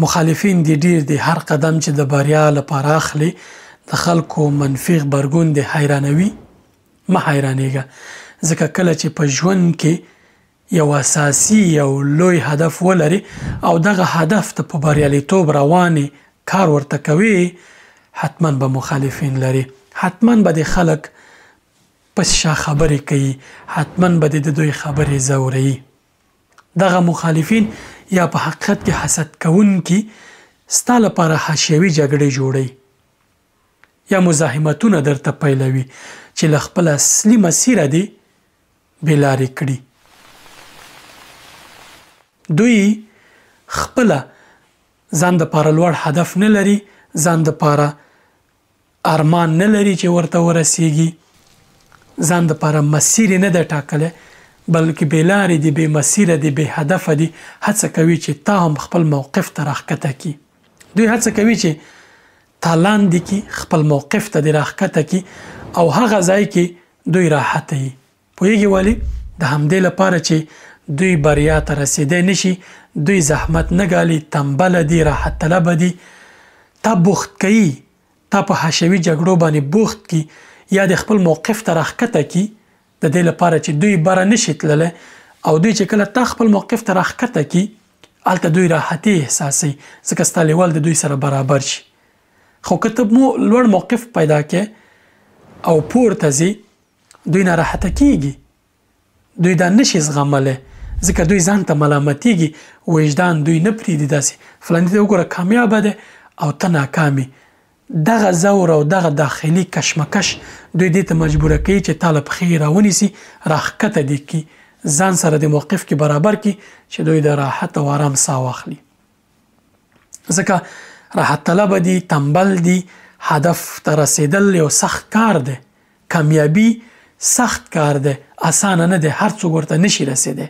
مخالفین دې ډیر دي، هر قدم چې د بریا لپاره اخلي د خلکو منفي غبرګون دې حیرانوي. مه حیرانېږه، ځکه کله چې په ژوند کې یو اساسي یو لوی هدف ولري او دغه هدف ته په بریالیتوب روانې کار ورته کوي، حتما به مخالفین لري، حتما به د خلک پس شا خبرې کوي، حتما به د دوی خبرې ځوروي. دغه مخالفین یا په حقیقت کې حسد کوونکي ستا لپاره حاشیوي جګړې جوړوي یا مزاحمتونه درته پیلوي چې له خپل اصلي مسیره دې بېلارې کړي. دوی خپله ځان دپاره لوړ هدف نه لري، ځان دپاره ارمان نه لري چې ورته ورسیږي، ځان دپاره مسیر نه ده ټاکلی، بلکې بېلارې دي، بې مسیره دي، بې هدفه دي. هڅه کوي چې تا هم خپل موقف ته راښکته کړي. دوی هڅه کوي چې تا لاندې کړي، خپل موقف ته دې راښکته کړي او هغه ځای کې دوی راحته وي. پوهېږي ولې؟ د همدې لپاره چې دوی بریا ته رسیدی نشي، دوی زحمت نه ګالي، تنبله دي، راحت طلبه دي. تا بوخت کوي، تا په حاشیوي جګړو باندې بوخت کړي یا د خپل موقف ته راښکته کړي د دې لپاره چې دوی بره نشي تللی او دوی چې کله تا خپل موقف ته راښکته کړي هلته دوی راحتي احساسوي، ځکه ستا لیول د دوی سره برابر شي. خو که ته لوړ موقف پیدا کړې او پورته ځي، دوی ناراحته کېږي، دوی دا نشي زغملی، ځکه دوی ځان ته ملامتېږي، وجدان دوی نه پرېږدي داسې فلاني ته وګوره کامیابه دی او ته ناکامې. دغه زور او دغه داخلي کشمکش دوی دې ته مجبوره کوي چې تا له پښې راونیسي، راښکته دې کړي، ځان سره د موقف کې برابر کړي چې دوی د راحت او آرام ساه واخلي. ځکه راحت طلبه دي، تنبل دي، هدف ته رسیدل یو سخت کار دی، کامیابي سخت کار دی، اسانه نه دی، هر څوک ورته نشي رسیدی.